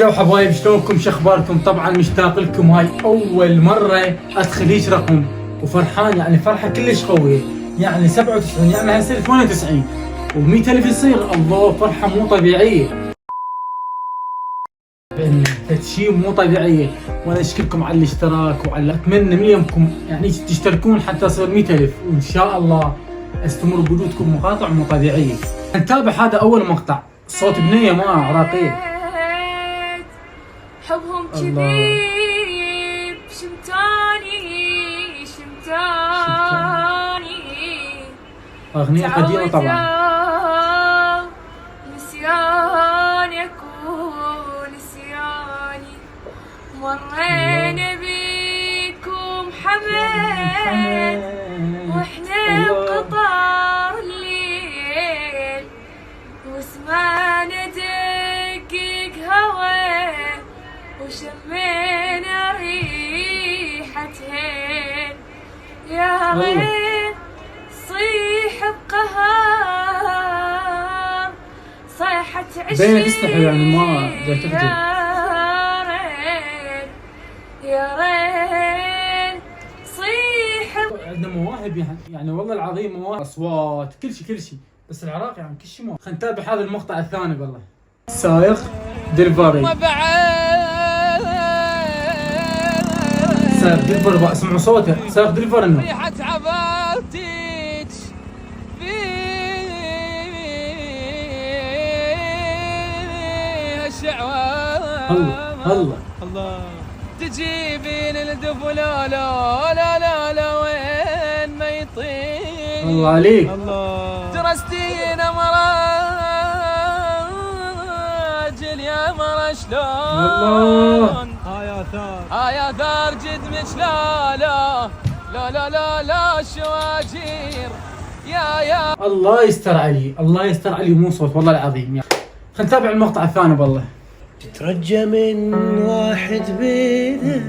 لو حبايب شلونكم شخباركم؟ طبعا مشتاق لكم، هاي اول مرة ادخل هيج رقم وفرحان، يعني فرحة كلش قوية. يعني 97 يعني هيصير 98 و100,000 يصير، الله فرحة مو طبيعية، شيء مو طبيعية. وانا اشكركم على الاشتراك وعلى اتمنى منكم يعني تشتركون حتى يصير 100,000، وان شاء الله استمر بوجودكم مقاطع مو طبيعية. نتابع هذا اول مقطع، صوت بنية ما عراقية. حبهم كذيب شمتاني أغنية قديمة طبعا. نسيانك ونسياني مرينا بيكم حمل واحنا بقطار الليل وسمعنا دقيق هوا وشمينا ريحتهن يا غير صيح بقهار صيحة عشق بينك تستحي يعني ما جاي تخجل. يا ريت صيح. عندنا مواهب يعني والله العظيم، مواهب اصوات كل شيء، بس العراق يعني كل شيء مواهب. خلينا نتابع هذا المقطع الثاني. بالله سايق دليفري، سايق دليفري بقى اسمعوا صوته، سايق دليفري انه ريحة عبالتيج فيها شعوان. الله تجيبين الدف لا لا لا لا لا وين ما يطير. الله عليك. درستينا مراجل يا مرا شلون. يا ثار جدمك لا لا لا لا لا لا شواجير يا الله يستر علي، الله يستر علي، مو صوت والله العظيم. خلينا نتابع المقطع الثاني. بالله تترجى من واحد بيده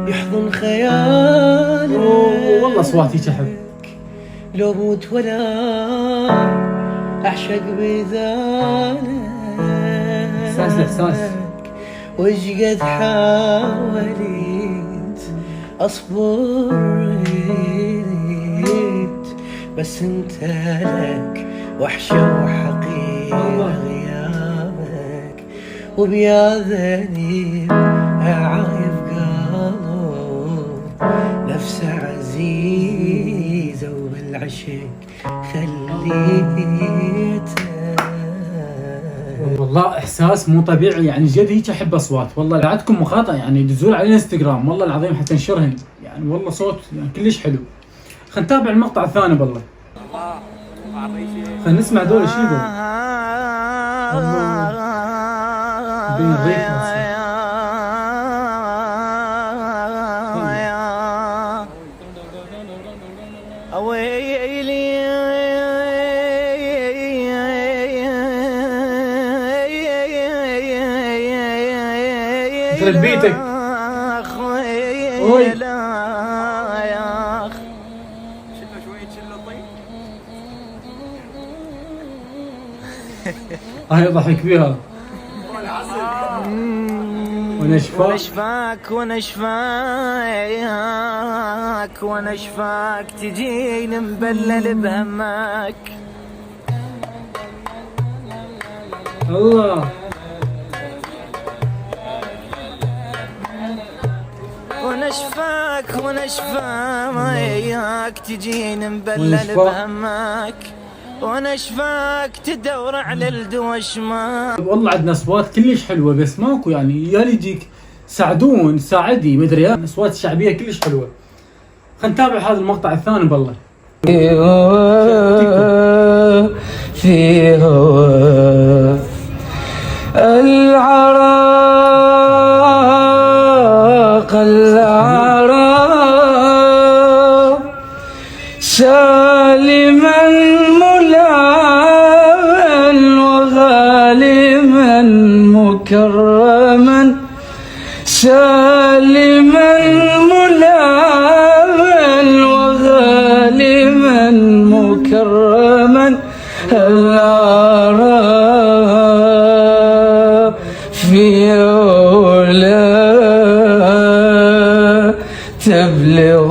يحضن خيالك، والله اصواتي تحب. لو موت ولا اعشق بذلك، احساس الاحساس. وش قد حاولت اصبر بس انت لك وحشه وحقيقه غيابك، وبياذني عايف قلب نفسه عزيزه وبالعشق خليته. والله احساس مو طبيعي، يعني جد هيك احب اصوات. والله لا عندكم مقاطع يعني دزول على الانستغرام والله العظيم حتى نشرهن، يعني والله صوت يعني كلش حلو. خلينا نتابع المقطع الثاني. بالله خلينا نسمع دول شي دول. بين الريح يخرب بيتك. اوي هاي ضحك بيها. ونشفاك تجيني مبلل بهمك. الله ونشفاك تجيني مبلل بهمك، ونشفاك تدور على الدوش ما. والله عندنا اصوات كلش حلوه، بس ماكو يعني يا يجيك ساعدون ساعدي مدري، اصوات شعبيه كلش حلوه. خلينا نتابع هذا المقطع الثاني. بالله في هوا العراق سالما ملاما وغالما مكرما، سالما ملاما وغالما مكرما العراق في علا تبلغ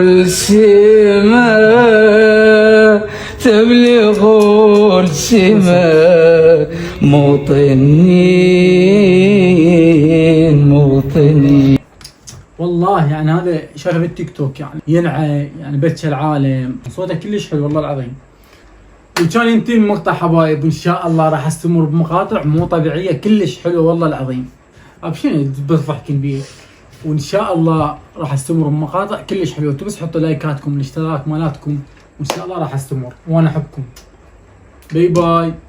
السما تبلغ السما موطنين. والله يعني هذا شغل التيك توك يعني ينعى يعني بتش العالم، صوته كلش حلو والله العظيم. وكان ينتهي المقطع حبايب، وان شاء الله راح استمر بمقاطع مو طبيعيه كلش حلوه والله العظيم. ابشنو بضحك بيه، وان شاء الله راح استمر بمقاطع كلش حلوه. انتم بس حطوا لايكاتكم الاشتراك مالاتكم، وان شاء الله راح استمر وانا احبكم. باي باي.